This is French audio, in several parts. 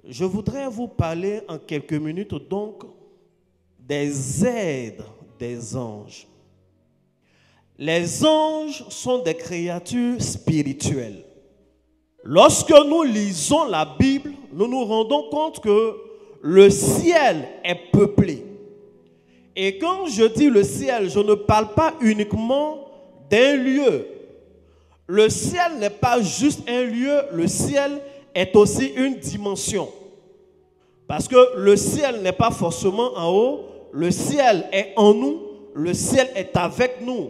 Je voudrais vous parler en quelques minutes donc des aides des anges. Les anges sont des créatures spirituelles. Lorsque nous lisons la Bible, nous nous rendons compte que le ciel est peuplé. Et quand je dis le ciel, je ne parle pas uniquement d'un lieu. Le ciel n'est pas juste un lieu, le ciel est aussi une dimension. Parce que le ciel n'est pas forcément en haut, le ciel est en nous, le ciel est avec nous.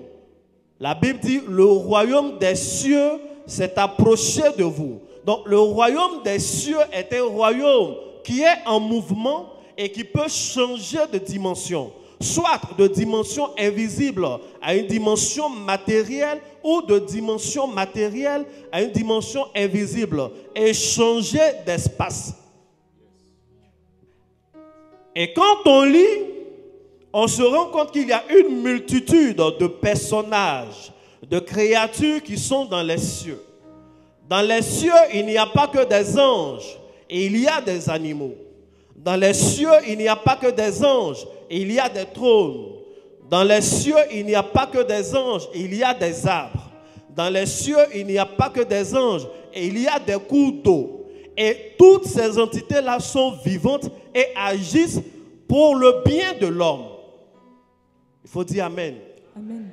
La Bible dit, le royaume des cieux s'est approché de vous. Donc le royaume des cieux est un royaume qui est en mouvement et qui peut changer de dimension. Soit de dimension invisible à une dimension matérielle ou de dimension matérielle à une dimension invisible et changer d'espace. Et quand on lit, on se rend compte qu'il y a une multitude de personnages, de créatures qui sont dans les cieux. Dans les cieux, il n'y a pas que des anges, et il y a des animaux. Dans les cieux, il n'y a pas que des anges, et il y a des trônes. Dans les cieux, il n'y a pas que des anges, et il y a des arbres. Dans les cieux, il n'y a pas que des anges, et il y a des cours d'eau. Et toutes ces entités-là sont vivantes et agissent pour le bien de l'homme. Il faut dire Amen. Amen.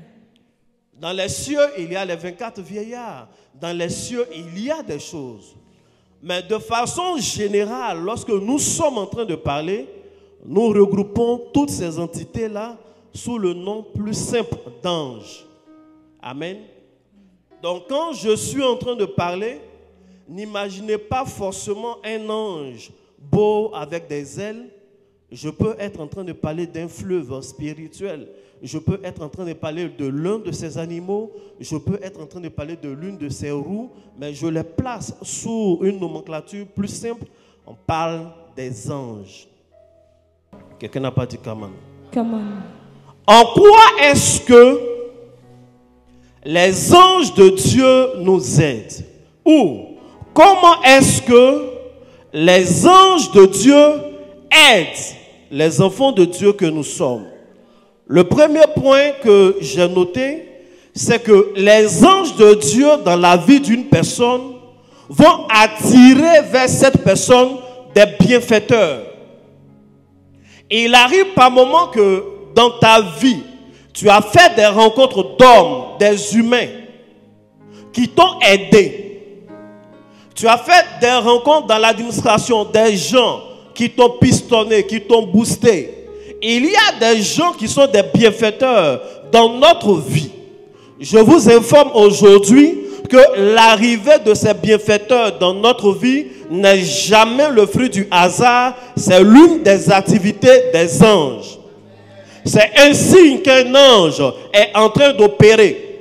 Dans les cieux, il y a les 24 vieillards. Dans les cieux, il y a des choses. Mais de façon générale, lorsque nous sommes en train de parler, nous regroupons toutes ces entités-là sous le nom plus simple d'anges. Amen. Donc quand je suis en train de parler, n'imaginez pas forcément un ange beau avec des ailes. Je peux être en train de parler d'un fleuve spirituel. Je peux être en train de parler de l'un de ces animaux. Je peux être en train de parler de l'une de ces roues. Mais je les place sous une nomenclature plus simple. On parle des anges. Quelqu'un n'a pas dit come on. Come on. En quoi est-ce que les anges de Dieu nous aident? Ou comment est-ce que les anges de Dieu aident les enfants de Dieu que nous sommes? Le premier point que j'ai noté, c'est que les anges de Dieu dans la vie d'une personne vont attirer vers cette personne des bienfaiteurs. Et il arrive par moments que dans ta vie, tu as fait des rencontres d'hommes, des humains qui t'ont aidé. Tu as fait des rencontres dans l'administration, des gens qui t'ont pistonné, qui t'ont boosté. Il y a des gens qui sont des bienfaiteurs dans notre vie. Je vous informe aujourd'hui que l'arrivée de ces bienfaiteurs dans notre vie n'est jamais le fruit du hasard. C'est l'une des activités des anges. C'est un signe qu'un ange est en train d'opérer.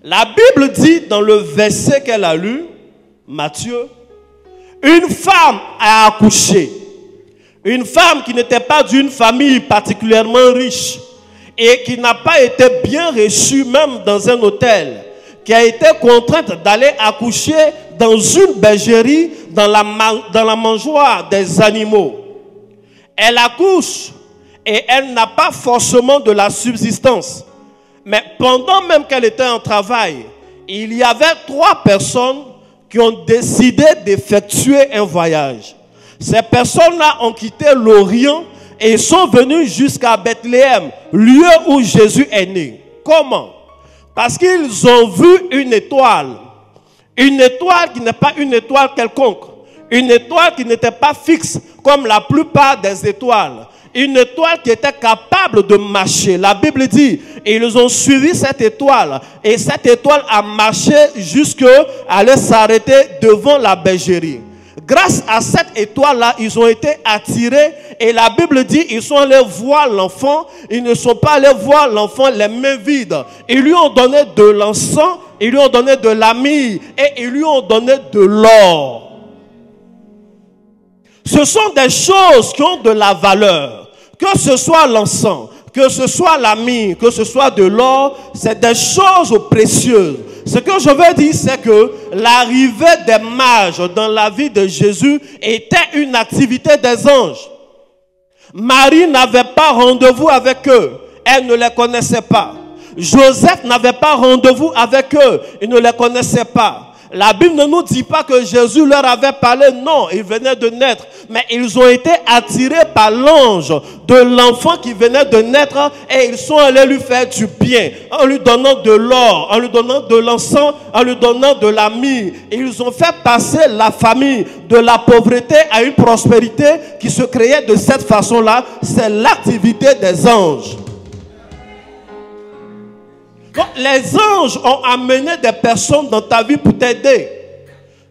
La Bible dit dans le verset qu'elle a lu, Matthieu, une femme a accouché. Une femme qui n'était pas d'une famille particulièrement riche et qui n'a pas été bien reçue même dans un hôtel, qui a été contrainte d'aller accoucher dans une bergerie, dans la mangeoire des animaux. Elle accouche et elle n'a pas forcément de la subsistance. Mais pendant même qu'elle était en travail, il y avait 3 personnes qui ont décidé d'effectuer un voyage. Ces personnes-là ont quitté l'Orient et sont venues jusqu'à Bethléem, lieu où Jésus est né. Comment? Parce qu'ils ont vu une étoile. Une étoile qui n'est pas une étoile quelconque. Une étoile qui n'était pas fixe comme la plupart des étoiles. Une étoile qui était capable de marcher. La Bible dit, et ils ont suivi cette étoile. Et cette étoile a marché jusqu'à aller s'arrêter devant la bergerie. Grâce à cette étoile-là, ils ont été attirés. Et la Bible dit, ils sont allés voir l'enfant. Ils ne sont pas allés voir l'enfant les mains vides. Ils lui ont donné de l'encens, ils lui ont donné de la myrrhe et ils lui ont donné de l'or. Ce sont des choses qui ont de la valeur. Que ce soit l'encens, que ce soit la myrrhe, que ce soit de l'or, c'est des choses précieuses. Ce que je veux dire, c'est que l'arrivée des mages dans la vie de Jésus était une activité des anges. Marie n'avait pas rendez-vous avec eux. Elle ne les connaissait pas. Joseph n'avait pas rendez-vous avec eux. Il ne les connaissait pas. La Bible ne nous dit pas que Jésus leur avait parlé. Non, ils venaient de naître. Mais ils ont été attirés par l'ange de l'enfant qui venait de naître. Et ils sont allés lui faire du bien. En lui donnant de l'or, en lui donnant de l'encens, en lui donnant de la myrrhe. Ils ont fait passer la famille de la pauvreté à une prospérité qui se créait de cette façon-là. C'est l'activité des anges. Donc, les anges ont amené des personnes dans ta vie pour t'aider.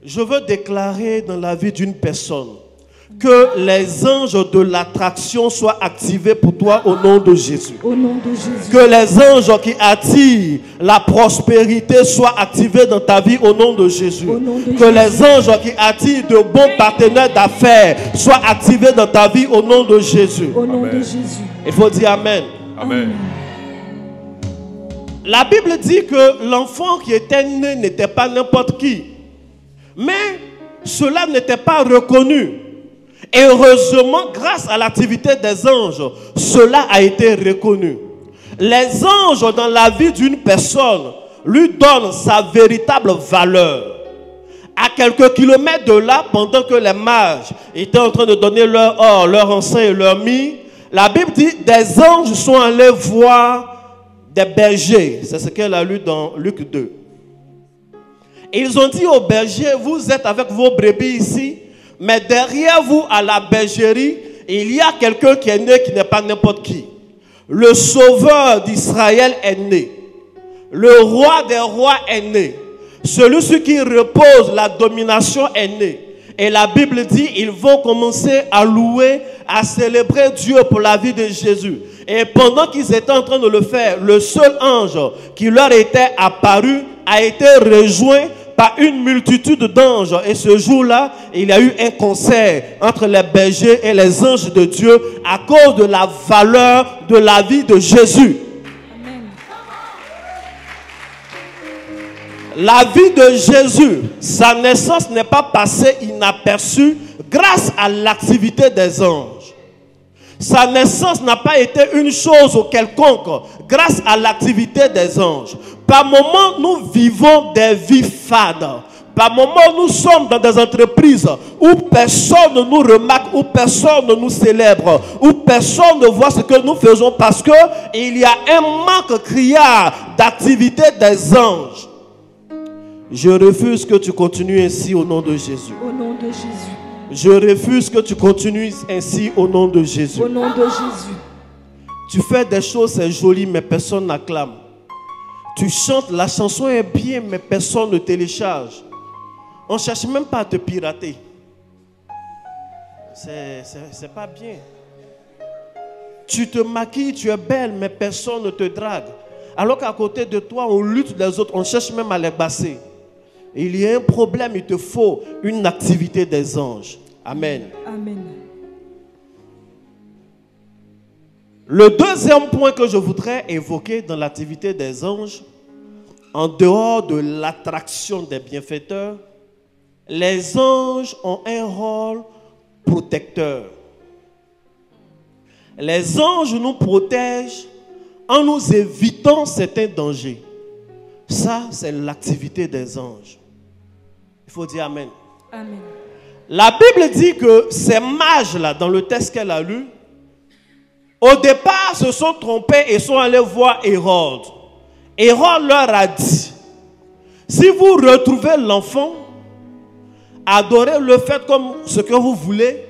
Je veux déclarer dans la vie d'une personne que les anges de l'attraction soient activés pour toi au nom de Jésus. Au nom de Jésus. Que les anges qui attirent la prospérité soient activés dans ta vie au nom de Jésus. Au nom de que les anges qui attirent de bons partenaires d'affaires soient activés dans ta vie au nom de Jésus. Au nom de Jésus. Il faut dire Amen. Amen. La Bible dit que l'enfant qui était né n'était pas n'importe qui. Mais cela n'était pas reconnu. Et heureusement, grâce à l'activité des anges, cela a été reconnu. Les anges dans la vie d'une personne lui donnent sa véritable valeur. À quelques kilomètres de là, pendant que les mages étaient en train de donner leur or, leur encens et leur myrrhe, la Bible dit des anges sont allés voir des bergers. C'est ce qu'elle a lu dans Luc 2. Et ils ont dit aux bergers, vous êtes avec vos brebis ici, mais derrière vous, à la bergerie, il y a quelqu'un qui est né qui n'est pas n'importe qui. Le sauveur d'Israël est né. Le roi des rois est né. Celui sur qui repose la domination est né. Et la Bible dit, ils vont commencer à louer, à célébrer Dieu pour la vie de Jésus. Et pendant qu'ils étaient en train de le faire, le seul ange qui leur était apparu a été rejoint par une multitude d'anges. Et ce jour-là, il y a eu un concert entre les bergers et les anges de Dieu à cause de la valeur de la vie de Jésus. Amen. La vie de Jésus, sa naissance n'est pas passée inaperçue grâce à l'activité des anges. Sa naissance n'a pas été une chose quelconque grâce à l'activité des anges. Par moments, nous vivons des vies fades. Par moments, nous sommes dans des entreprises où personne ne nous remarque, où personne ne nous célèbre, où personne ne voit ce que nous faisons parce qu'il y a un manque criard d'activité des anges. Je refuse que tu continues ainsi au nom de Jésus. Au nom de Jésus. Je refuse que tu continues ainsi au nom de Jésus. Au nom de Jésus. Tu fais des choses, c'est joli, mais personne n'acclame. Tu chantes, la chanson est bien, mais personne ne télécharge. On ne cherche même pas à te pirater. C'est pas bien. Tu te maquilles, tu es belle, mais personne ne te drague. Alors qu'à côté de toi, on lutte les autres, on cherche même à les basser. Il y a un problème, il te faut une activité des anges. Amen. Amen. Le deuxième point que je voudrais évoquer dans l'activité des anges, en dehors de l'attraction des bienfaiteurs, les anges ont un rôle protecteur. Les anges nous protègent en nous évitant certains dangers. Ça, c'est l'activité des anges. Il faut dire Amen. Amen. La Bible dit que ces mages-là, dans le texte qu'elle a lu, au départ, se sont trompés et sont allés voir Hérode. Hérode leur a dit, si vous retrouvez l'enfant, adorez-le, faites comme ce que vous voulez,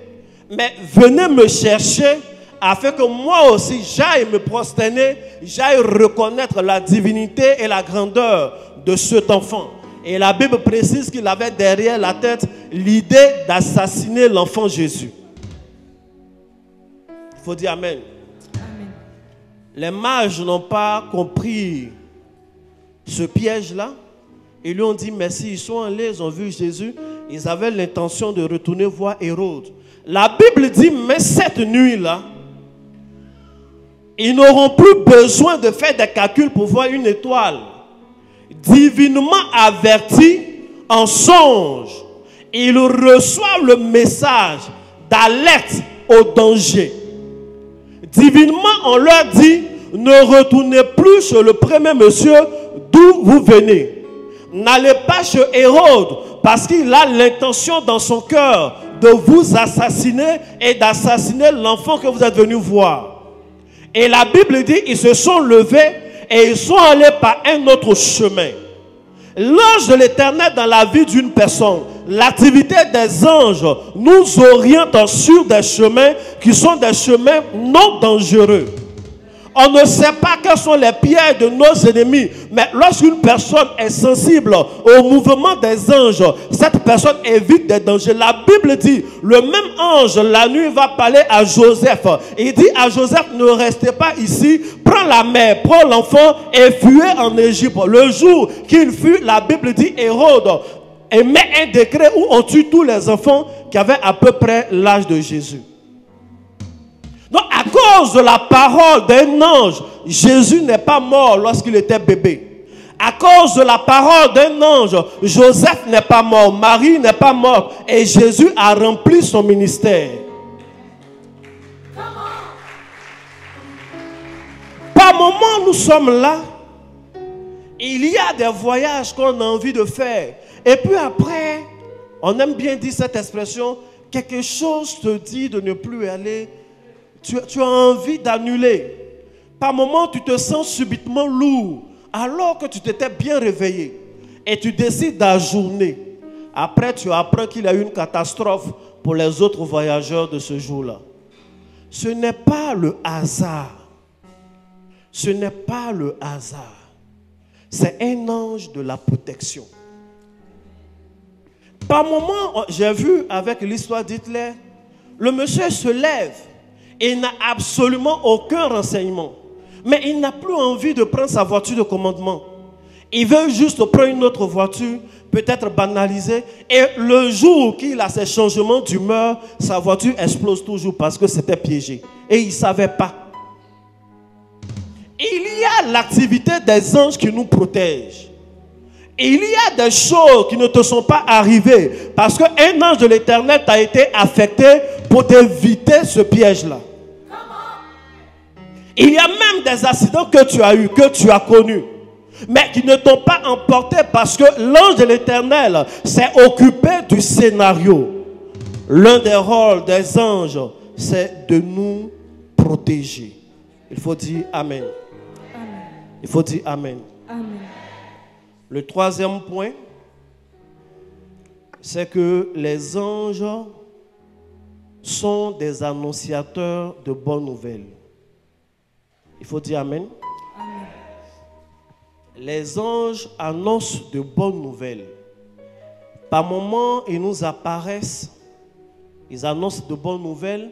mais venez me chercher afin que moi aussi j'aille me prosterner, j'aille reconnaître la divinité et la grandeur de cet enfant. Et la Bible précise qu'il avait derrière la tête l'idée d'assassiner l'enfant Jésus. Il faut dire Amen. Amen. Les mages n'ont pas compris ce piège-là. Ils lui ont dit merci. Ils sont allés, ils ont vu Jésus. Ils avaient l'intention de retourner voir Hérode. La Bible dit, mais cette nuit-là, ils n'auront plus besoin de faire des calculs pour voir une étoile. divinement avertis en songe, ils reçoivent le message d'alerte au danger. Divinement, on leur dit, ne retournez plus chez le premier monsieur d'où vous venez. N'allez pas chez Hérode, parce qu'il a l'intention dans son cœur de vous assassiner et d'assassiner l'enfant que vous êtes venu voir. Et la Bible dit, ils se sont levés et ils sont allés par un autre chemin. L'ange de l'Éternel dans la vie d'une personne, l'activité des anges nous oriente sur des chemins qui sont des chemins non dangereux. On ne sait pas quels sont les pièges de nos ennemis, mais lorsqu'une personne est sensible au mouvement des anges, cette personne évite des dangers. La Bible dit, le même ange la nuit va parler à Joseph. Il dit à Joseph, ne restez pas ici, prends la mère, prends l'enfant et fuyez en Égypte. Le jour qu'il fut, la Bible dit, Hérode émet un décret où on tue tous les enfants qui avaient à peu près l'âge de Jésus. Donc, à cause de la parole d'un ange, Jésus n'est pas mort lorsqu'il était bébé. À cause de la parole d'un ange, Joseph n'est pas mort, Marie n'est pas morte, et Jésus a rempli son ministère. Par moment, nous sommes là. Il y a des voyages qu'on a envie de faire. Et puis après, on aime bien dire cette expression, quelque chose te dit de ne plus aller. Tu as envie d'annuler. Par moment, tu te sens subitement lourd, alors que tu t'étais bien réveillé. Et tu décides d'ajourner. Après, tu apprends qu'il y a eu une catastrophe pour les autres voyageurs de ce jour-là. Ce n'est pas le hasard. Ce n'est pas le hasard. C'est un ange de la protection. Par moment, j'ai vu avec l'histoire d'Hitler, le monsieur se lève. Il n'a absolument aucun renseignement. Mais il n'a plus envie de prendre sa voiture de commandement. Il veut juste prendre une autre voiture, peut-être banalisée. Et le jour qu'il a ces changements d'humeur, sa voiture explose toujours parce que c'était piégé. Et il ne savait pas. Il y a l'activité des anges qui nous protègent. Il y a des choses qui ne te sont pas arrivées parce qu'un ange de l'Éternel t'a été affecté pour t'éviter ce piège-là. Il y a même des accidents que tu as eus, que tu as connus, mais qui ne t'ont pas emporté parce que l'ange de l'Éternel s'est occupé du scénario. L'un des rôles des anges, c'est de nous protéger. Il faut dire Amen. Amen. Il faut dire Amen. Amen. Le troisième point, c'est que les anges sont des annonciateurs de bonnes nouvelles. Il faut dire Amen. Amen. Les anges annoncent de bonnes nouvelles. Par moments, ils nous apparaissent. Ils annoncent de bonnes nouvelles.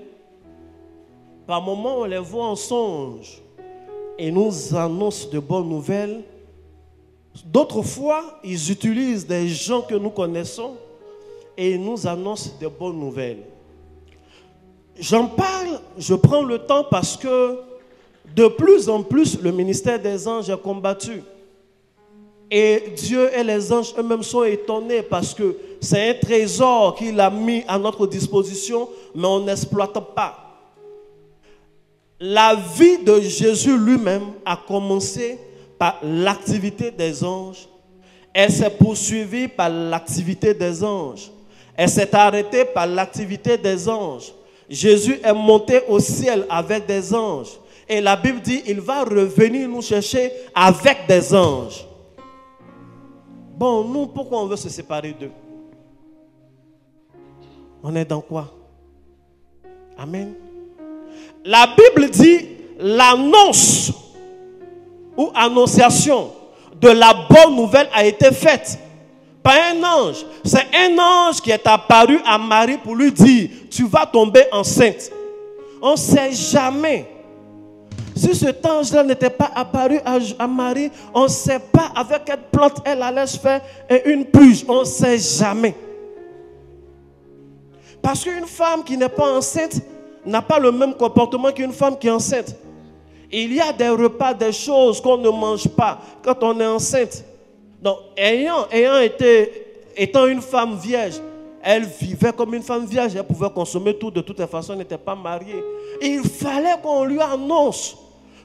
Par moments, on les voit en songe. Ils nous annoncent de bonnes nouvelles. D'autres fois, ils utilisent des gens que nous connaissons et ils nous annoncent de bonnes nouvelles. J'en parle, je prends le temps parce que de plus en plus, le ministère des anges est combattu. Et Dieu et les anges eux-mêmes sont étonnés parce que c'est un trésor qu'il a mis à notre disposition, mais on n'exploite pas. La vie de Jésus lui-même a commencé par l'activité des anges. Elle s'est poursuivie par l'activité des anges. Elle s'est arrêtée par l'activité des anges. Jésus est monté au ciel avec des anges. Et la Bible dit, il va revenir nous chercher avec des anges. Bon, nous, pourquoi on veut se séparer d'eux? On est dans quoi? Amen. La Bible dit, l'annonce ou annonciation de la bonne nouvelle a été faite par un ange. C'est un ange qui est apparu à Marie pour lui dire, tu vas tomber enceinte. On ne sait jamais. Si cet ange-là n'était pas apparu à Marie, on ne sait pas avec quelle plante elle allait se faire une purge. On ne sait jamais. Parce qu'une femme qui n'est pas enceinte n'a pas le même comportement qu'une femme qui est enceinte. Il y a des repas, des choses qu'on ne mange pas quand on est enceinte. Donc, étant une femme vierge, elle vivait comme une femme vierge, elle pouvait consommer tout, de toute façon, elle n'était pas mariée. Et il fallait qu'on lui annonce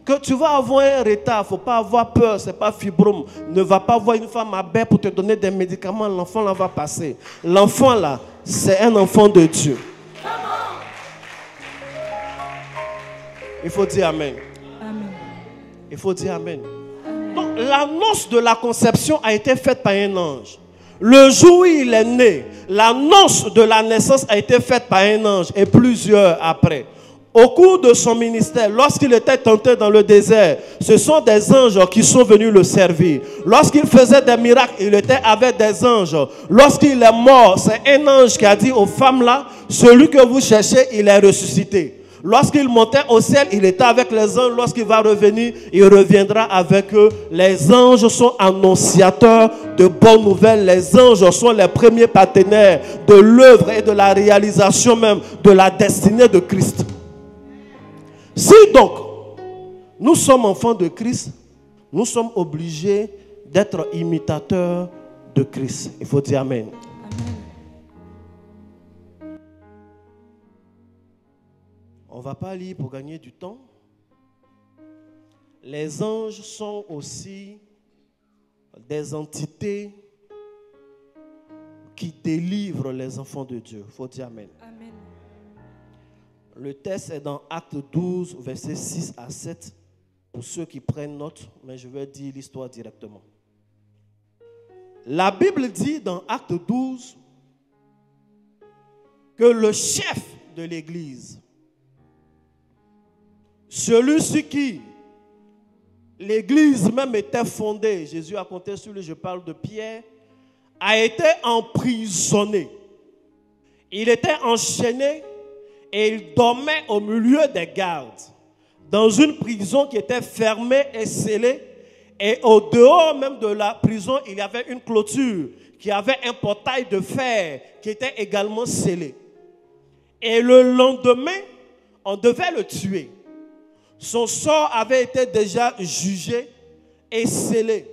que tu vas avoir un retard, il ne faut pas avoir peur, ce n'est pas fibrome. Ne va pas voir une femme à bain pour te donner des médicaments, l'enfant là va passer. L'enfant là, c'est un enfant de Dieu. Il faut dire Amen. Amen. Il faut dire Amen. Donc, l'annonce de la conception a été faite par un ange. Le jour où il est né, l'annonce de la naissance a été faite par un ange et plusieurs après. Au cours de son ministère, lorsqu'il était tenté dans le désert, ce sont des anges qui sont venus le servir. Lorsqu'il faisait des miracles, il était avec des anges. Lorsqu'il est mort, c'est un ange qui a dit aux femmes là, celui que vous cherchez, il est ressuscité. Lorsqu'il montait au ciel, il était avec les anges. Lorsqu'il va revenir, il reviendra avec eux. Les anges sont annonciateurs de bonnes nouvelles. Les anges sont les premiers partenaires de l'œuvre et de la réalisation même de la destinée de Christ. Si donc, nous sommes enfants de Christ, nous sommes obligés d'être imitateurs de Christ. Il faut dire Amen. On ne va pas lire pour gagner du temps. Les anges sont aussi des entités qui délivrent les enfants de Dieu. Il faut dire Amen. Amen. Le texte est dans Acte 12, versets 6 à 7. Pour ceux qui prennent note, mais je vais dire l'histoire directement. La Bible dit dans Acte 12 que le chef de l'église, celui sur qui l'église même était fondée, Jésus a compté sur lui, je parle de Pierre, a été emprisonné. Il était enchaîné et il dormait au milieu des gardes, dans une prison qui était fermée et scellée. Et au dehors même de la prison, il y avait une clôture qui avait un portail de fer qui était également scellé. Et le lendemain, on devait le tuer. Son sort avait été déjà jugé et scellé.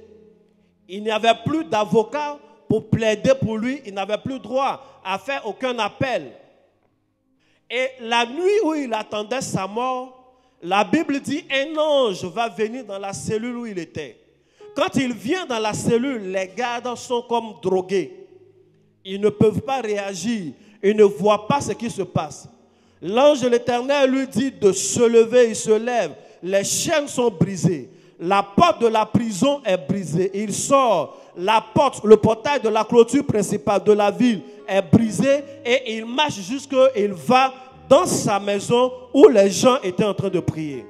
Il n'y avait plus d'avocat pour plaider pour lui. Il n'avait plus droit à faire aucun appel. Et la nuit où il attendait sa mort, la Bible dit un ange va venir dans la cellule où il était. Quand il vient dans la cellule, les gardes sont comme drogués. Ils ne peuvent pas réagir. Ils ne voient pas ce qui se passe. L'ange de l'Éternel lui dit de se lever, il se lève. Les chaînes sont brisées. La porte de la prison est brisée. Il sort. La porte, le portail de la clôture principale de la ville est brisé et il marche jusqu'il va dans sa maison où les gens étaient en train de prier.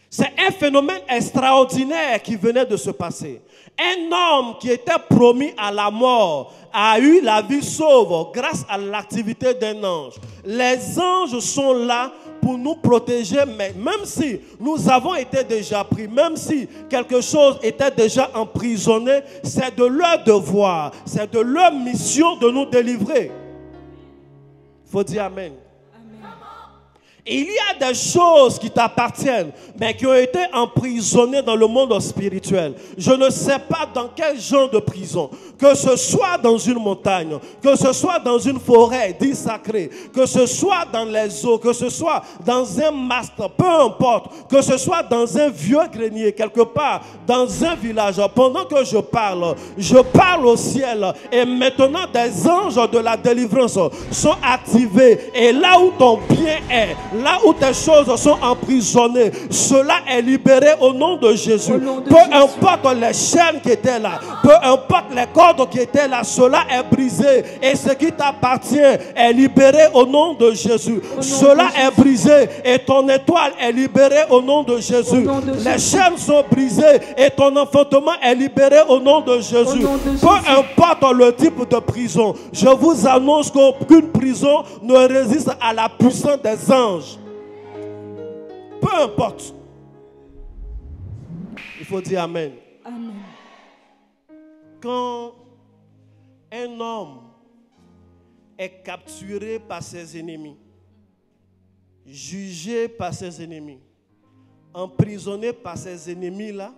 C'est un phénomène extraordinaire qui venait de se passer. Un homme qui était promis à la mort a eu la vie sauve grâce à l'activité d'un ange. Les anges sont là pour nous protéger, mais même si nous avons été déjà pris, même si quelque chose était déjà emprisonné, c'est de leur devoir, c'est de leur mission de nous délivrer. Il faut dire Amen. Il y a des choses qui t'appartiennent, mais qui ont été emprisonnées dans le monde spirituel. Je ne sais pas dans quel genre de prison, que ce soit dans une montagne, que ce soit dans une forêt dite sacrée, que ce soit dans les eaux, que ce soit dans un mast, peu importe, que ce soit dans un vieux grenier, quelque part, dans un village. Pendant que je parle au ciel, et maintenant des anges de la délivrance sont activés, et là où ton bien est, là où tes choses sont emprisonnées, cela est libéré au nom de Jésus. Peu importe les chaînes qui étaient là, peu importe les cordes qui étaient là, cela est brisé. Et ce qui t'appartient est libéré au nom de Jésus. Cela est brisé et ton étoile est libérée au nom de Jésus. Les chaînes sont brisées et ton enfantement est libéré au nom de Jésus. Peu importe le type de prison, je vous annonce qu'aucune prison ne résiste à la puissance des anges. Peu importe. Il faut dire Amen. Amen. Quand un homme est capturé par ses ennemis, jugé par ses ennemis, emprisonné par ses ennemis là,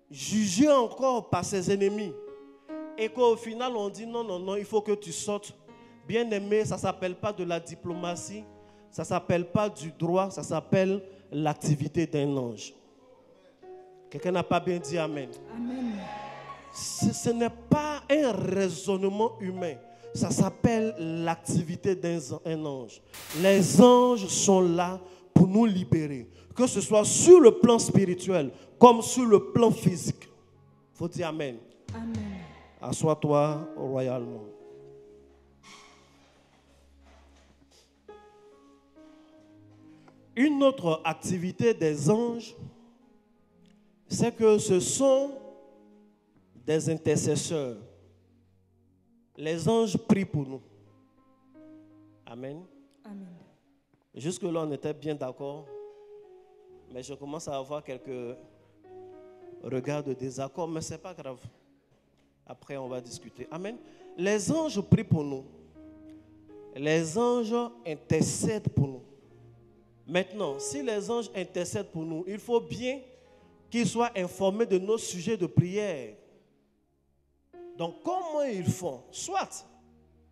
jugé encore par ses ennemis. Et qu'au final, on dit non, non, non, il faut que tu sortes. Bien aimé, ça ne s'appelle pas de la diplomatie, ça ne s'appelle pas du droit, ça s'appelle l'activité d'un ange. Quelqu'un n'a pas bien dit amen. Amen. Ce n'est pas un raisonnement humain. Ça s'appelle l'activité d'un ange. Les anges sont là pour nous libérer. Que ce soit sur le plan spirituel comme sur le plan physique. Il faut dire amen. Amen. Assois-toi royalement. Une autre activité des anges, c'est que ce sont des intercesseurs. Les anges prient pour nous. Amen. Amen. Jusque-là, on était bien d'accord. Mais je commence à avoir quelques regards de désaccord, mais ce n'est pas grave. Après, on va discuter. Amen. Les anges prient pour nous. Les anges intercèdent pour nous. Maintenant, si les anges intercèdent pour nous, il faut bien qu'ils soient informés de nos sujets de prière. Donc, comment ils font? Soit,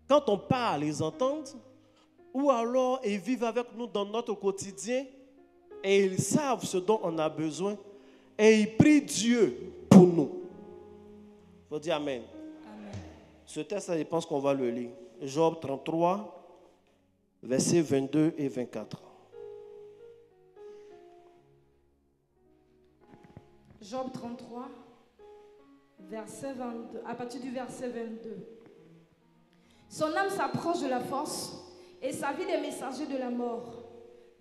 quand on parle, ils entendent, ou alors ils vivent avec nous dans notre quotidien et ils savent ce dont on a besoin et ils prient Dieu pour nous. Il faut dire amen. Amen. Ce texte, je pense qu'on va le lire. Job 33, versets 22 et 24. Job 33, verset 22, à partir du verset 22. Son âme s'approche de la force et sa vie des messagers de la mort.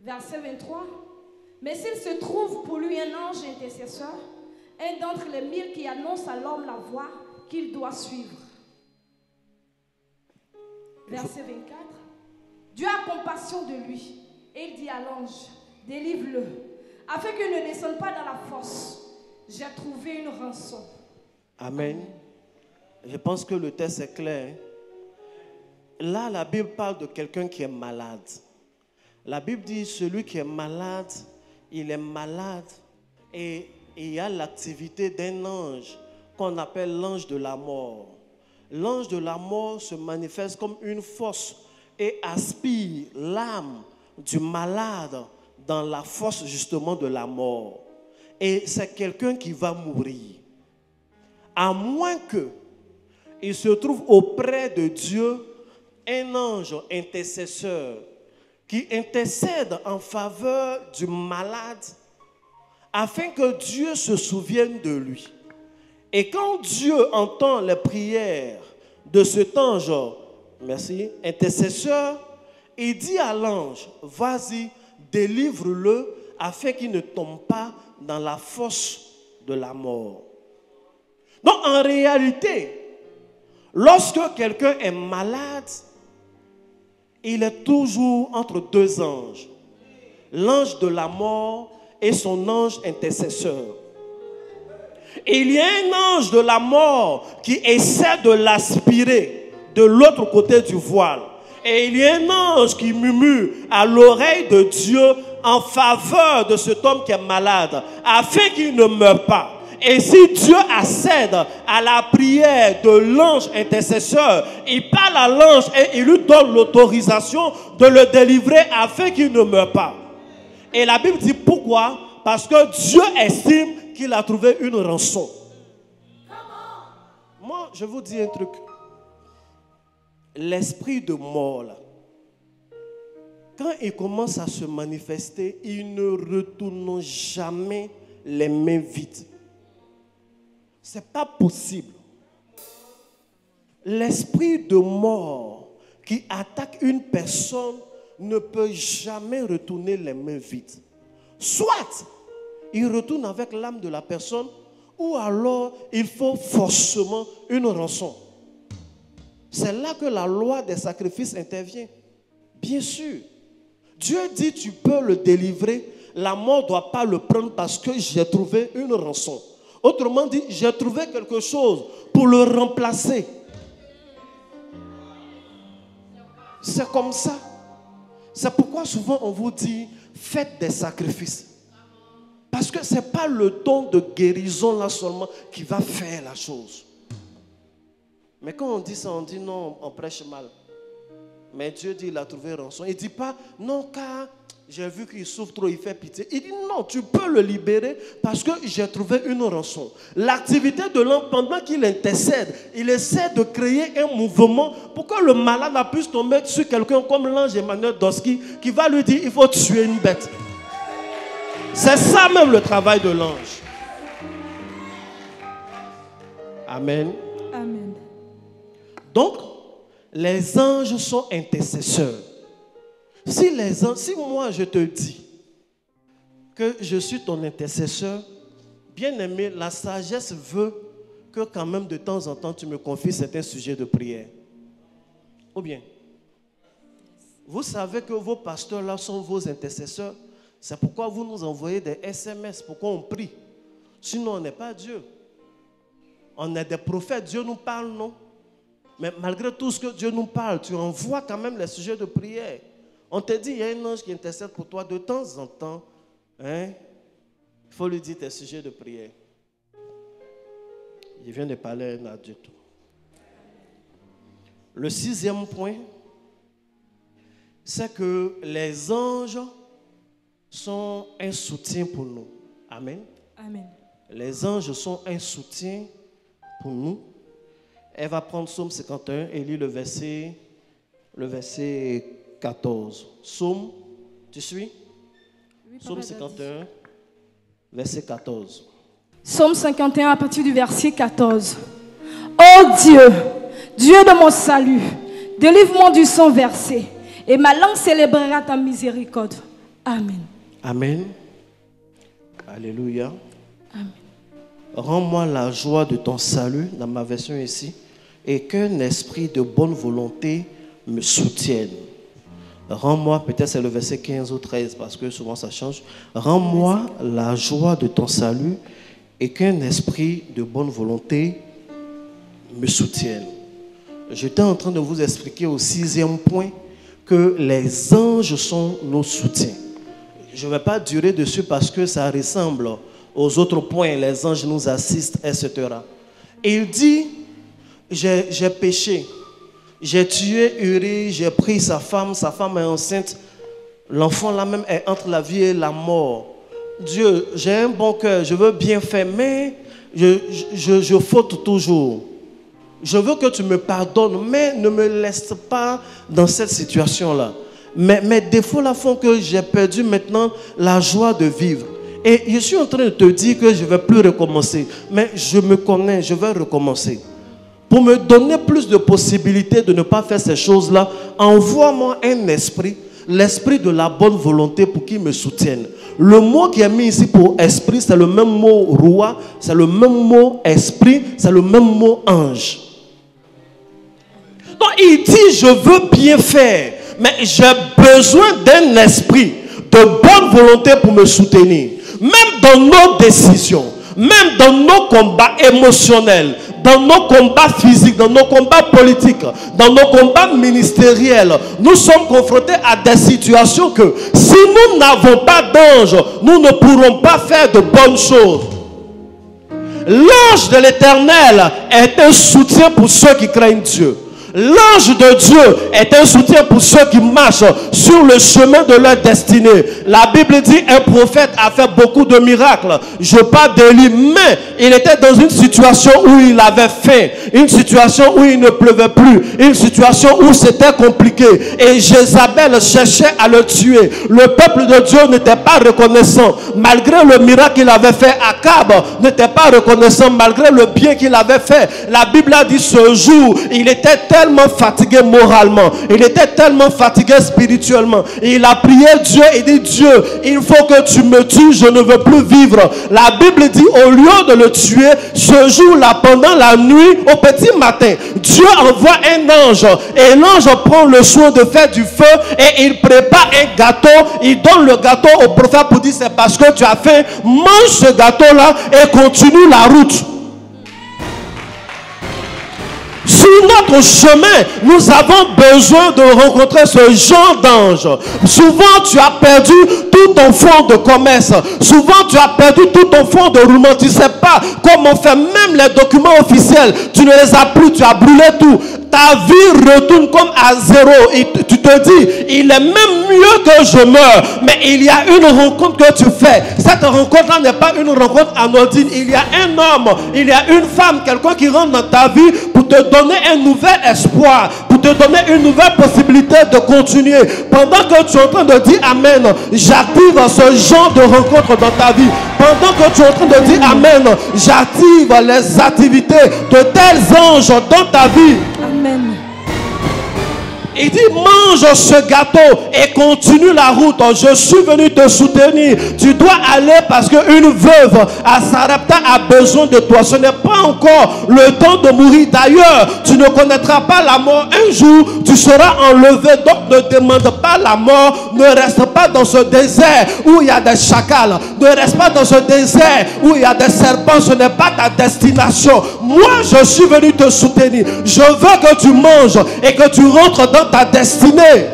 Verset 23. Mais s'il se trouve pour lui un ange intercesseur, un d'entre les 1000 qui annonce à l'homme la voie qu'il doit suivre. Verset 24. Dieu a compassion de lui et il dit à l'ange, délivre-le, afin qu'il ne descende pas dans la fosse. J'ai trouvé une rançon. Amen. Je pense que le texte est clair. Là, la Bible parle de quelqu'un qui est malade. La Bible dit, celui qui est malade, il est malade et il y a l'activité d'un ange qu'on appelle l'ange de la mort. L'ange de la mort se manifeste comme une force et aspire l'âme du malade dans la force justement de la mort. Et c'est quelqu'un qui va mourir. À moins qu'il se trouve auprès de Dieu un ange intercesseur qui intercède en faveur du malade afin que Dieu se souvienne de lui. Et quand Dieu entend les prières de cet ange, merci, intercesseur, il dit à l'ange, vas-y, délivre-le afin qu'il ne tombe pas dans la fosse de la mort. Donc en réalité, lorsque quelqu'un est malade, il est toujours entre deux anges. L'ange de la mort et son ange intercesseur. Et il y a un ange de la mort qui essaie de l'aspirer de l'autre côté du voile. Et il y a un ange qui murmure à l'oreille de Dieu en faveur de cet homme qui est malade, afin qu'il ne meure pas. Et si Dieu accède à la prière de l'ange intercesseur, il parle à l'ange et il lui donne l'autorisation de le délivrer afin qu'il ne meure pas. Et la Bible dit pourquoi? Parce que Dieu estime qu'il a trouvé une rançon. Moi, je vous dis un truc. L'esprit de mort, là, quand il commence à se manifester, il ne retourne jamais les mains vides. Ce n'est pas possible. L'esprit de mort qui attaque une personne ne peut jamais retourner les mains vides. Soit il retourne avec l'âme de la personne, ou alors il faut forcément une rançon. C'est là que la loi des sacrifices intervient. Bien sûr. Dieu dit tu peux le délivrer, la mort ne doit pas le prendre parce que j'ai trouvé une rançon. Autrement dit, j'ai trouvé quelque chose pour le remplacer. C'est comme ça. C'est pourquoi souvent on vous dit, faites des sacrifices. Parce que ce n'est pas le don de guérison là seulement qui va faire la chose. Mais quand on dit ça, on dit non, on prêche mal. Mais Dieu dit, il a trouvé rançon. Il ne dit pas, non, car j'ai vu qu'il souffre trop, il fait pitié. Il dit, non, tu peux le libérer parce que j'ai trouvé une rançon. L'activité de l'homme, pendant qu'il intercède, il essaie de créer un mouvement pour que le malade puisse tomber sur quelqu'un comme l'ange Emmanuel Doski qui va lui dire, il faut tuer une bête. C'est ça même le travail de l'ange. Amen. Amen. Donc, les anges sont intercesseurs. Si moi je te dis que je suis ton intercesseur, bien aimé, la sagesse veut que quand même de temps en temps tu me confies certains sujets de prière. Ou bien, vous savez que vos pasteurs là sont vos intercesseurs. C'est pourquoi vous nous envoyez des SMS, pourquoi on prie. Sinon on n'est pas Dieu. On est des prophètes, Dieu nous parle, non? Mais malgré tout ce que Dieu nous parle, tu envoies quand même les sujets de prière. On te dit, il y a un ange qui intercède pour toi de temps en temps. Hein? Il faut lui dire tes sujets de prière. Il vient de parler à un adulte. Le 6e point, c'est que les anges sont un soutien pour nous. Amen. Amen. Les anges sont un soutien pour nous. Elle va prendre Psaume 51 et lire le verset 14. Psaume, tu suis? Oui, Psaume 51, verset 14. Psaume 51 à partir du verset 14. Ô Dieu, Dieu de mon salut, délivre-moi du sang versé, et ma langue célébrera ta miséricorde. Amen. Amen. Alléluia. Amen. Rends-moi la joie de ton salut, dans ma version ici, et qu'un esprit de bonne volonté me soutienne. Rends-moi, peut-être c'est le verset 15 ou 13, parce que souvent ça change. Rends-moi la joie de ton salut, et qu'un esprit de bonne volonté me soutienne. J'étais en train de vous expliquer au 6e point que les anges sont nos soutiens. Je ne vais pas durer dessus parce que ça ressemble aux autres points. Les anges nous assistent, etc. Et il dit, j'ai péché. J'ai tué Uri, j'ai pris sa femme est enceinte. L'enfant là même est entre la vie et la mort. Dieu, j'ai un bon cœur, je veux bien faire, mais je faute toujours. Je veux que tu me pardonnes, mais ne me laisse pas dans cette situation-là. Mes défauts là font que j'ai perdu maintenant la joie de vivre. Et je suis en train de te dire que je ne vais plus recommencer. Mais je me connais, je vais recommencer. Pour me donner plus de possibilités de ne pas faire ces choses-là, envoie-moi un esprit, l'esprit de la bonne volonté pour qu'il me soutienne. Le mot qui est mis ici pour esprit, c'est le même mot roi, c'est le même mot esprit, c'est le même mot ange. Donc il dit, je veux bien faire, mais j'ai besoin d'un esprit de bonne volonté pour me soutenir. Même dans nos décisions, même dans nos combats émotionnels, dans nos combats physiques, dans nos combats politiques, dans nos combats ministériels, nous sommes confrontés à des situations que si nous n'avons pas d'ange, nous ne pourrons pas faire de bonnes choses. L'ange de l'Éternel est un soutien pour ceux qui craignent Dieu. L'ange de Dieu est un soutien pour ceux qui marchent sur le chemin de leur destinée. La Bible dit un prophète a fait beaucoup de miracles. Je parle de lui, mais il était dans une situation où il avait faim, une situation où il ne pleuvait plus, une situation où c'était compliqué. Et Jézabel cherchait à le tuer. Le peuple de Dieu n'était pas reconnaissant. Malgré le miracle qu'il avait fait, Akab n'était pas reconnaissant malgré le bien qu'il avait fait. La Bible a dit ce jour, il était tellement fatigué moralement, il était tellement fatigué spirituellement. Et il a prié Dieu et dit, Dieu, il faut que tu me tues, je ne veux plus vivre. La Bible dit, au lieu de le tuer, ce jour-là, pendant la nuit, au petit matin, Dieu envoie un ange et l'ange prend le soin de faire du feu et il prépare un gâteau. Il donne le gâteau au prophète pour dire, c'est parce que tu as faim, mange ce gâteau-là et continue la route. Sur notre chemin, nous avons besoin de rencontrer ce genre d'ange. Souvent, tu as perdu tout ton fonds de commerce. Souvent, tu as perdu tout ton fonds de roulement. Tu ne sais pas comment faire. Même les documents officiels, tu ne les as plus. Tu as brûlé tout. Ta vie retourne comme à zéro. Et tu te dis, il est même mieux que je meure. Mais il y a une rencontre que tu fais. Cette rencontre-là n'est pas une rencontre anodine. Il y a un homme, il y a une femme, quelqu'un qui rentre dans ta vie pour te donner un nouvel espoir, pour te donner une nouvelle possibilité de continuer. Pendant que tu es en train de dire Amen, j'active ce genre de rencontre dans ta vie. Pendant que tu es en train de dire Amen, j'active les activités de tels anges dans ta vie. Amen. Il dit mange ce gâteau et continue la route. Je suis venu te soutenir. Tu dois aller parce qu'une veuve à Sarepta a besoin de toi. Ce n'est pas encore le temps de mourir. D'ailleurs, tu ne connaîtras pas la mort. Un jour, tu seras enlevé. Donc ne demande pas la mort. Ne reste pas dans ce désert où il y a des chacals. Ne reste pas dans ce désert où il y a des serpents. Ce n'est pas ta destination. Moi, je suis venu te soutenir. Je veux que tu manges et que tu rentres dans ta destinée.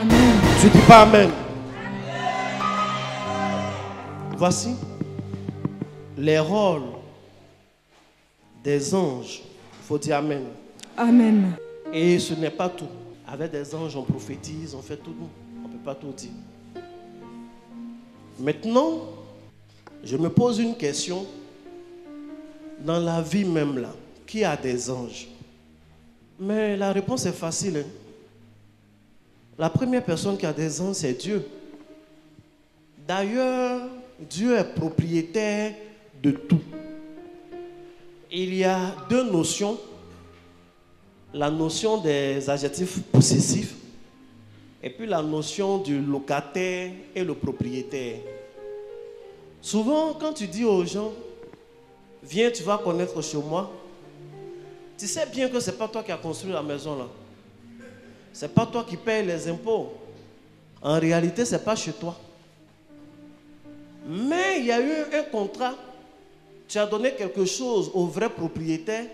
Amen. Tu dis pas Amen. Voici les rôles des anges. Il faut dire Amen. Amen. Et ce n'est pas tout. Avec des anges, on prophétise, on fait tout. On ne peut pas tout dire. Maintenant, je me pose une question. Dans la vie même là, qui a des anges? Mais la réponse est facile. Hein? La première personne qui a des anges, c'est Dieu. D'ailleurs, Dieu est propriétaire de tout. Il y a deux notions. La notion des adjectifs possessifs et puis la notion du locataire et le propriétaire. Souvent, quand tu dis aux gens, viens, tu vas connaître chez moi, tu sais bien que ce n'est pas toi qui as construit la maison là. Ce n'est pas toi qui payes les impôts. En réalité, ce n'est pas chez toi. Mais il y a eu un contrat. Tu as donné quelque chose au vrai propriétaire.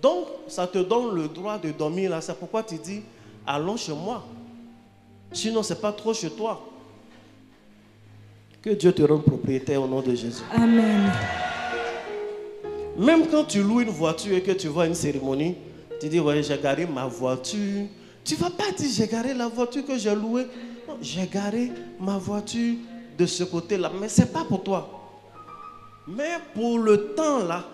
Donc, ça te donne le droit de dormir là. C'est pourquoi tu dis, allons chez moi. Sinon, ce n'est pas trop chez toi. Que Dieu te rende propriétaire au nom de Jésus. Amen. Même quand tu loues une voiture et que tu vois une cérémonie, tu dis, ouais, j'ai garé ma voiture. Tu ne vas pas dire, j'ai garé la voiture que j'ai louée. Non, j'ai garé ma voiture de ce côté-là. Mais ce n'est pas pour toi. Mais pour le temps là,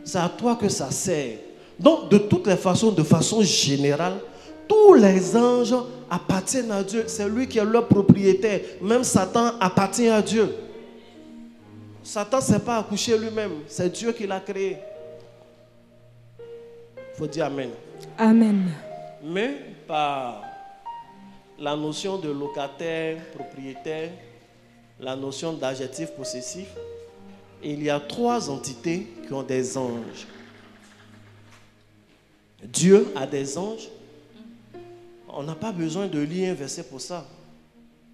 c'est à toi que ça sert. Donc, de toutes les façons, de façon générale, tous les anges appartiennent à Dieu. C'est lui qui est leur propriétaire. Même Satan appartient à Dieu. Satan ne s'est pas accouché lui-même. C'est Dieu qui l'a créé. Il faut dire Amen. Amen. Mais par la notion de locataire, propriétaire, la notion d'adjectif possessif, il y a trois entités qui ont des anges. Dieu a des anges. On n'a pas besoin de lire un verset pour ça.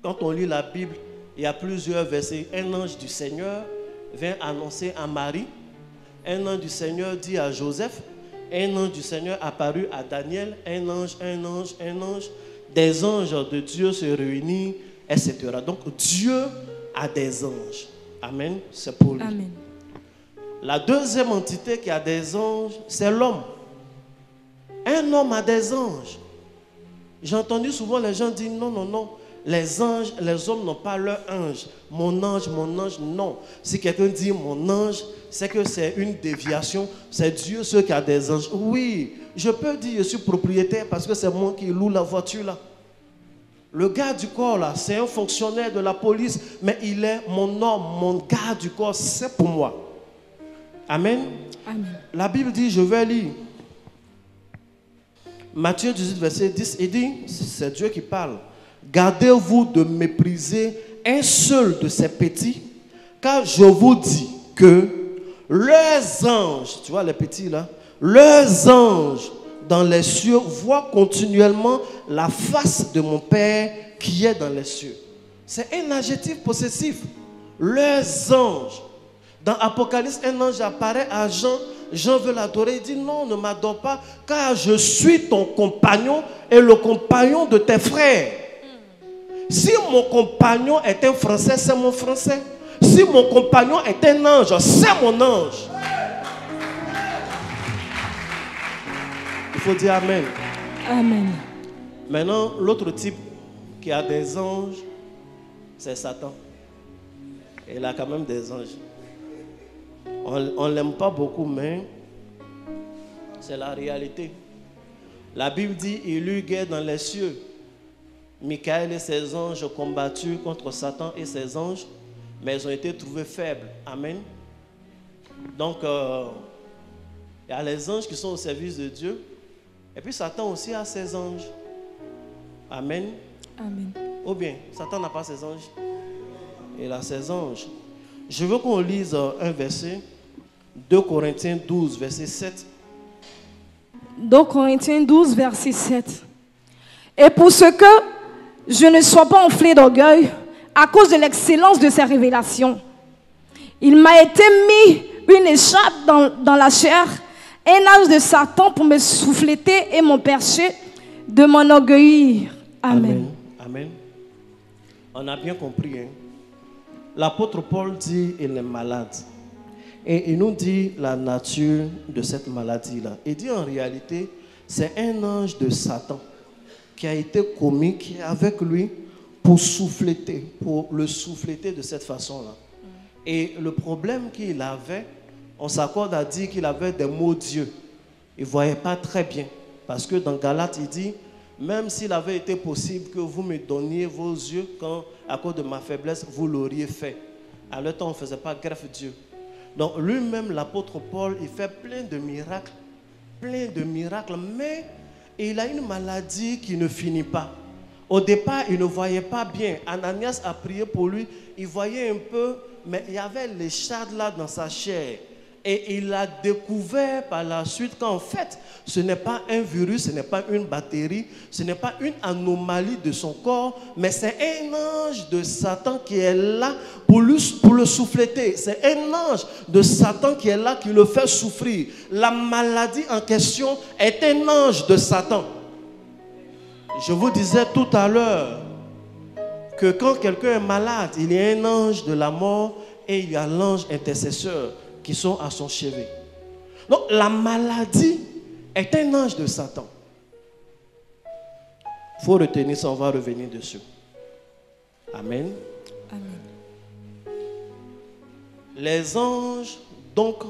Quand on lit la Bible, il y a plusieurs versets. Un ange du Seigneur vient annoncer à Marie. Un ange du Seigneur dit à Joseph. Un ange du Seigneur apparut à Daniel. Un ange. Des anges de Dieu se réunissent, etc. Donc Dieu a des anges. Amen. C'est pour lui. Amen. La deuxième entité qui a des anges, c'est l'homme. Un homme a des anges. J'ai entendu souvent les gens dire non. Les anges, les hommes n'ont pas leur ange. Mon ange, non. Si quelqu'un dit mon ange, c'est que c'est une déviation. C'est Dieu ceux qui a des anges. Oui, je peux dire je suis propriétaire parce que c'est moi qui loue la voiture là. Le gars du corps là, c'est un fonctionnaire de la police, mais il est mon homme, mon gars du corps, c'est pour moi. Amen. Amen. La Bible dit, je vais lire. Matthieu 18, verset 10, il dit, c'est Dieu qui parle. Gardez-vous de mépriser un seul de ces petits, car je vous dis que leurs anges, tu vois les petits là, leurs anges dans les cieux voient continuellement la face de mon Père qui est dans les cieux. C'est un adjectif possessif. Leurs anges. Dans Apocalypse, un ange apparaît à Jean Jean veut l'adorer, il dit non, ne m'adore pas, car je suis ton compagnon et le compagnon de tes frères. Si mon compagnon est un Français, c'est mon Français. Si mon compagnon est un ange, c'est mon ange. Il faut dire Amen. Amen. Maintenant, l'autre type qui a des anges, c'est Satan. Il a quand même des anges. On ne l'aime pas beaucoup, mais c'est la réalité. La Bible dit, il eut guerre dans les cieux. Michael et ses anges ont combattu contre Satan et ses anges, mais ils ont été trouvés faibles. Amen. Donc, il y a les anges qui sont au service de Dieu. Et puis Satan aussi a ses anges. Amen. Amen. Ou bien, Satan n'a pas ses anges. Il a ses anges. Je veux qu'on lise un verset. 2 Corinthiens 12, verset 7. 2 Corinthiens 12, verset 7. Et pour ce que je ne sois pas enflé d'orgueil à cause de l'excellence de ces révélations, il m'a été mis une écharpe dans la chair, un âge de Satan pour me souffleter et m'empêcher de m'enorgueillir. Amen. Amen. On a bien compris. Hein? L'apôtre Paul dit qu'il est malade. Et il nous dit la nature de cette maladie-là. Il dit en réalité, c'est un ange de Satan qui a été commis, qui est avec lui pour le souffleter de cette façon-là. Et le problème qu'il avait, on s'accorde à dire qu'il avait des maux d'yeux. Il ne voyait pas très bien. Parce que dans Galates, il dit, même s'il avait été possible que vous me donniez vos yeux, quand à cause de ma faiblesse, vous l'auriez fait. À le temps, on ne faisait pas greffe d'yeux. Donc lui-même, l'apôtre Paul, il fait plein de miracles, mais il a une maladie qui ne finit pas. Au départ, il ne voyait pas bien. Ananias a prié pour lui, il voyait un peu, mais il y avait l'écharpe là dans sa chair. Et il a découvert par la suite qu'en fait, ce n'est pas un virus, ce n'est pas une bactérie, ce n'est pas une anomalie de son corps, mais c'est un ange de Satan qui est là pour le souffleter. C'est un ange de Satan qui est là, qui le fait souffrir. La maladie en question est un ange de Satan. Je vous disais tout à l'heure que quand quelqu'un est malade, il y a un ange de la mort et il y a l'ange intercesseur qui sont à son chevet. Donc la maladie est un ange de Satan. Il faut retenir ça, on va revenir dessus. Amen. Amen. Les anges, donc,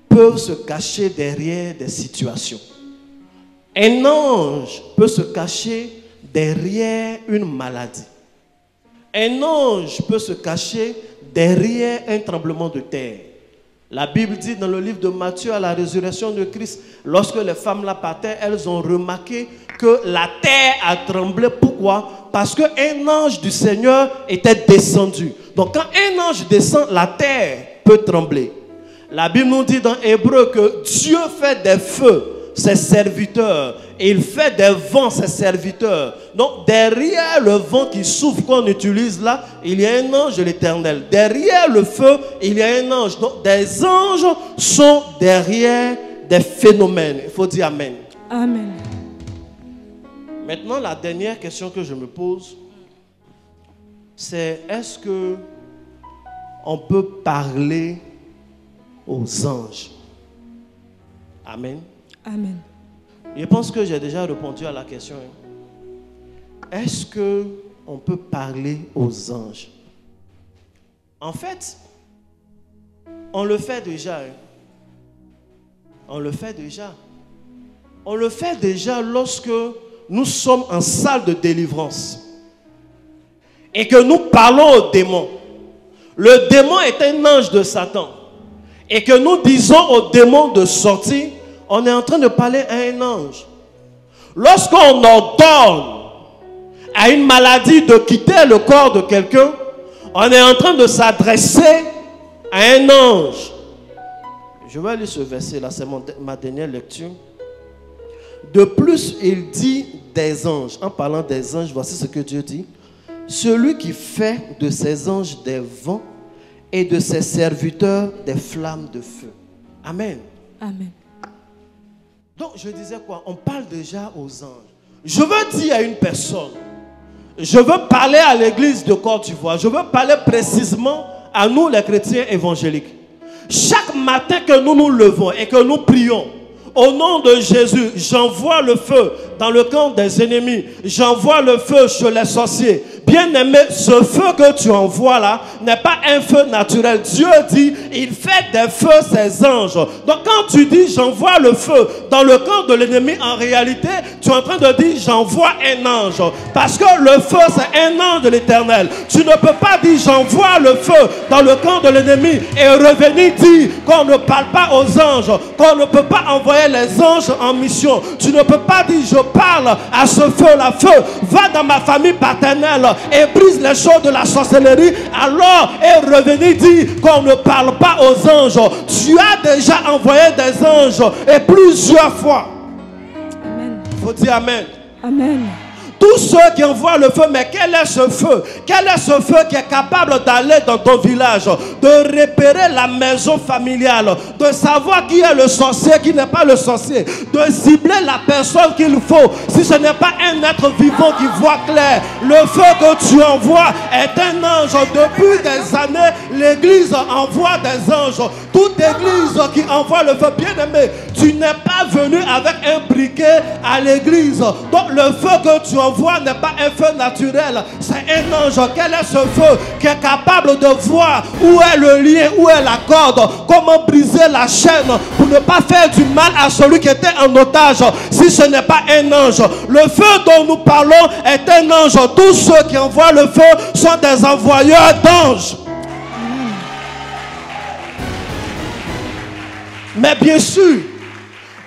peuvent se cacher derrière des situations. Un ange peut se cacher derrière une maladie. Un ange peut se cacher derrière un tremblement de terre. La Bible dit dans le livre de Matthieu, à la résurrection de Christ, lorsque les femmes là partaient, elles ont remarqué que la terre a tremblé. Pourquoi? Parce qu'un ange du Seigneur était descendu. Donc quand un ange descend, la terre peut trembler. La Bible nous dit dans Hébreu que Dieu fait des feux ses serviteurs et il fait des vents ses serviteurs. Donc derrière le vent qui souffle qu'on utilise là, il y a un ange de l'Éternel. Derrière le feu, il y a un ange. Donc des anges sont derrière des phénomènes. Il faut dire Amen. Amen. Maintenant, la dernière question que je me pose, c'est est-ce que on peut parler aux anges? Amen. Amen. Je pense que j'ai déjà répondu à la question. Est-ce qu'on peut parler aux anges? En fait, on le fait déjà. On le fait déjà. On le fait déjà lorsque nous sommes en salle de délivrance et que nous parlons au démon. Le démon est un ange de Satan et que nous disons au démon de sortir. On est en train de parler à un ange. Lorsqu'on ordonne à une maladie de quitter le corps de quelqu'un, on est en train de s'adresser à un ange. Je vais lire ce verset-là, c'est ma dernière lecture. De plus, il dit des anges. En parlant des anges, voici ce que Dieu dit. Celui qui fait de ses anges des vents et de ses serviteurs des flammes de feu. Amen. Amen. Donc je disais quoi? On parle déjà aux anges. Je veux dire à une personne, je veux parler à l'église de Côte d'Ivoire, je veux parler précisément à nous les chrétiens évangéliques. Chaque matin que nous nous levons et que nous prions, au nom de Jésus, j'envoie le feu dans le camp des ennemis. J'envoie le feu sur les sorciers. Bien-aimé, ce feu que tu envoies là n'est pas un feu naturel. Dieu dit, il fait des feux ses anges. Donc quand tu dis j'envoie le feu dans le camp de l'ennemi, en réalité, tu es en train de dire j'envoie un ange. Parce que le feu, c'est un ange de l'Éternel. Tu ne peux pas dire j'envoie le feu dans le camp de l'ennemi et revenir dire qu'on ne parle pas aux anges, qu'on ne peut pas envoyer les anges en mission. Tu ne peux pas dire je parle à ce feu-là. Feu, va dans ma famille paternelle et brise les choses de la sorcellerie, alors et revenir dire qu'on ne parle pas aux anges. Tu as déjà envoyé des anges et plusieurs fois. Amen. Il faut dire amen. Amen. Tous ceux qui envoient le feu, mais quel est ce feu? Quel est ce feu qui est capable d'aller dans ton village, de repérer la maison familiale, de savoir qui est le sorcier, qui n'est pas le sorcier, de cibler la personne qu'il faut, si ce n'est pas un être vivant qui voit clair? Le feu que tu envoies est un ange. Depuis des années, l'église envoie des anges. Toute église qui envoie le feu, bien aimé, tu n'es pas venu avec un briquet à l'église. Donc le feu que tu envoies n'est pas un feu naturel, c'est un ange. Quel est ce feu qui est capable de voir où est le lien, où est la corde, comment briser la chaîne pour ne pas faire du mal à celui qui était en otage, si ce n'est pas un ange? Le feu dont nous parlons est un ange. Tous ceux qui envoient le feu sont des envoyeurs d'anges. Mais bien sûr,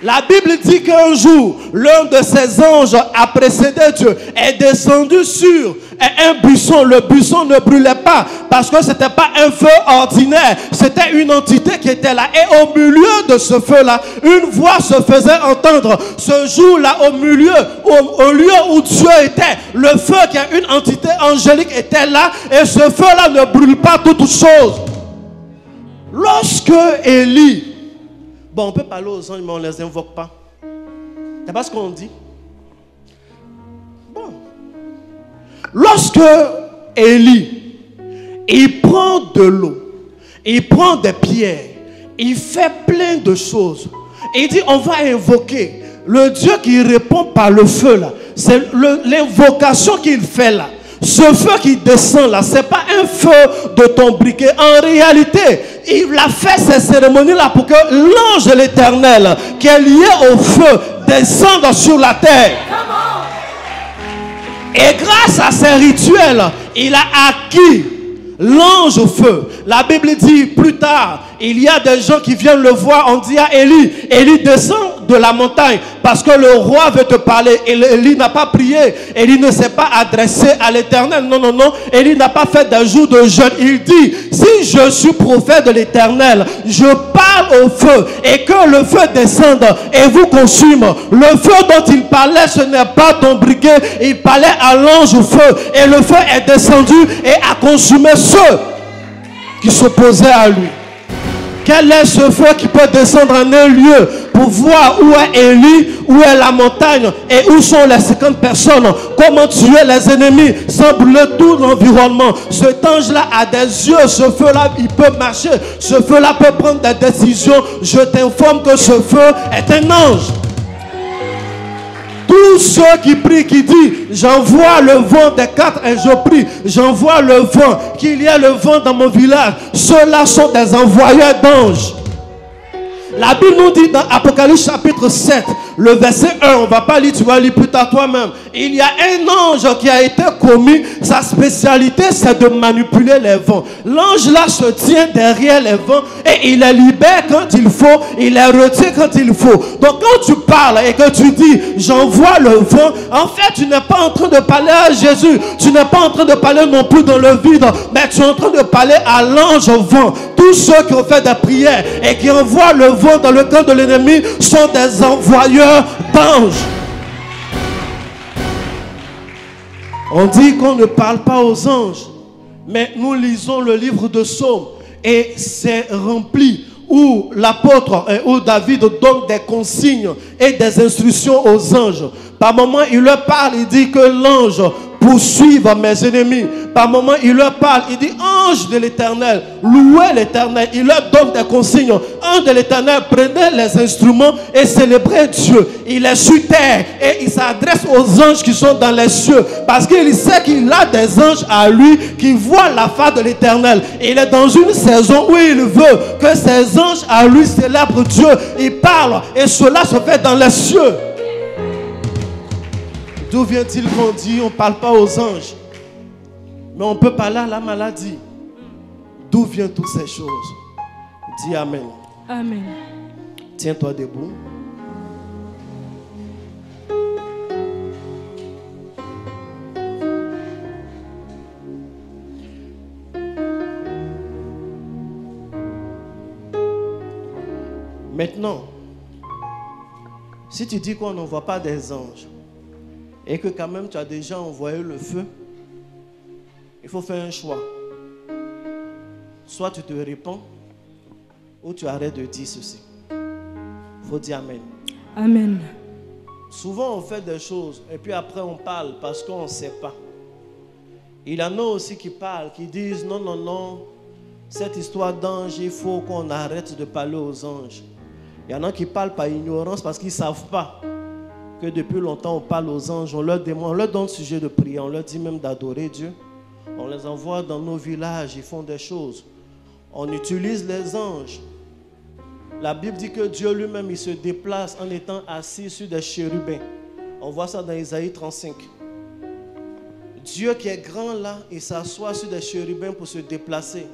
la Bible dit qu'un jour, l'un de ces anges a précédé Dieu, est descendu sur un buisson. Le buisson ne brûlait pas parce que ce n'était pas un feu ordinaire. C'était une entité qui était là. Et au milieu de ce feu-là, une voix se faisait entendre. Ce jour-là, au lieu où Dieu était, le feu qui est une entité angélique était là. Et ce feu-là ne brûle pas toutes choses. Lorsque Élie... Bon, on peut parler aux anges, mais on ne les invoque pas. C'est pas ce qu'on dit. Bon. Lorsque Élie, il prend de l'eau, il prend des pierres, il fait plein de choses. Il dit, on va invoquer le Dieu qui répond par le feu là. C'est l'invocation qu'il fait là. Ce feu qui descend là, ce n'est pas un feu de ton briquet. En réalité, il a fait ces cérémonies-là pour que l'ange de l'Éternel, qui est lié au feu, descende sur la terre. Et grâce à ces rituels, il a acquis l'ange au feu. La Bible dit plus tard, il y a des gens qui viennent le voir. On dit à Élie, Élie descend de la montagne parce que le roi veut te parler. Et Élie n'a pas prié. Élie ne s'est pas adressé à l'Éternel. Non, non, non. Élie n'a pas fait d'un jour de jeûne. Il dit, si je suis prophète de l'Éternel, je parle au feu et que le feu descende et vous consume. Le feu dont il parlait, ce n'est pas ton briquet. Il parlait à l'ange au feu. Et le feu est descendu et a consumé ceux qui s'opposaient à lui. Quel est ce feu qui peut descendre en un lieu pour voir où est Élie, où est la montagne et où sont les 50 personnes? Comment tuer les ennemis sans brûler tout l'environnement? Cet ange-là a des yeux. Ce feu-là, il peut marcher. Ce feu-là peut prendre des décisions. Je t'informe que ce feu est un ange. Tous ceux qui prient, qui disent j'envoie le vent des quatre et je prie, j'envoie le vent, qu'il y ait le vent dans mon village, ceux-là sont des envoyeurs d'anges. La Bible nous dit dans Apocalypse chapitre 7, le verset 1, on ne va pas lire, tu vas lire plus tard toi-même. Il y a un ange qui a été commis, sa spécialité c'est de manipuler les vents. L'ange là se tient derrière les vents et il les libère quand il faut, il les retient quand il faut. Donc quand tu parles et que tu dis j'envoie le vent, en fait tu n'es pas en train de parler à Jésus, tu n'es pas en train de parler non plus dans le vide, mais tu es en train de parler à l'ange vent. Tous ceux qui ont fait des prières et qui envoient le vent dans le camp de l'ennemi sont des envoyeurs d'anges. On dit qu'on ne parle pas aux anges, mais nous lisons le livre de Psaumes et c'est rempli où l'apôtre ou David donne des consignes et des instructions aux anges. Par moment, il leur parle, il dit que l'ange poursuive mes ennemis. Par moment, il leur parle, il dit ange de l'Éternel, louez l'Éternel. Il leur donne des consignes. Ange de l'Éternel, prenez les instruments et célébrez Dieu. Il est sur terre et il s'adresse aux anges qui sont dans les cieux, parce qu'il sait qu'il a des anges à lui qui voient la face de l'Éternel. Il est dans une saison où il veut que ses anges à lui célèbrent Dieu. Il parle et cela se fait dans les cieux. D'où vient-il qu'on dit on ne parle pas aux anges, mais on peut parler à la maladie? D'où viennent toutes ces choses? Dis Amen. Amen. Tiens-toi debout. Maintenant, si tu dis qu'on n'envoie pas des anges, et que quand même tu as déjà envoyé le feu, il faut faire un choix. Soit tu te répands, ou tu arrêtes de dire ceci. Il faut dire Amen. Amen. Souvent on fait des choses, et puis après on parle parce qu'on ne sait pas. Il y en a aussi qui parlent, qui disent non, non, non, cette histoire d'ange, il faut qu'on arrête de parler aux anges. Il y en a qui parlent par ignorance parce qu'ils ne savent pas que depuis longtemps on parle aux anges, on leur demande, on leur donne sujet de prière, on leur dit même d'adorer Dieu. On les envoie dans nos villages, ils font des choses. On utilise les anges. La Bible dit que Dieu lui-même, il se déplace en étant assis sur des chérubins. On voit ça dans Isaïe 35. Dieu qui est grand là, il s'assoit sur des chérubins pour se déplacer.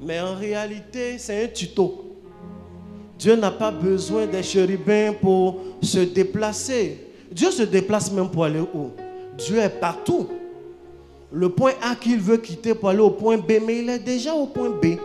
Mais en réalité, c'est un tuto. Dieu n'a pas besoin des chérubins pour se déplacer. Dieu se déplace même pour aller où? Dieu est partout. Le point A qu'il veut quitter pour aller au point B, mais il est déjà au point B.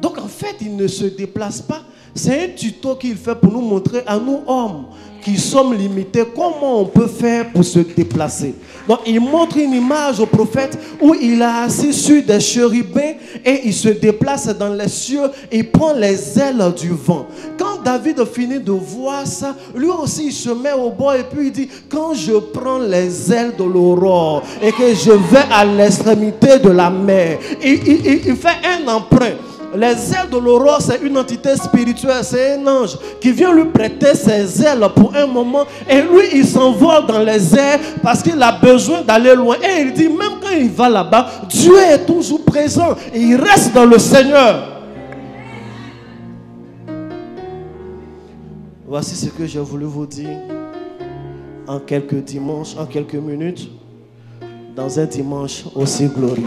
Donc en fait, il ne se déplace pas. C'est un tuto qu'il fait pour nous montrer à nous hommes qui sommes limités comment on peut faire pour se déplacer. Donc il montre une image au prophète où il est assis sur des chérubins et il se déplace dans les cieux et prend les ailes du vent. Quand David finit de voir ça, lui aussi il se met au bord et puis il dit, quand je prends les ailes de l'aurore et que je vais à l'extrémité de la mer, il fait un emprunt. Les ailes de l'aurore, c'est une entité spirituelle, c'est un ange qui vient lui prêter ses ailes pour un moment et lui, il s'envole dans les airs parce qu'il a besoin d'aller loin. Et il dit, même quand il va là-bas, Dieu est toujours présent et il reste dans le Seigneur. Voici ce que j'ai voulu vous dire en quelques dimanches, en quelques minutes, dans un dimanche aussi glorieux.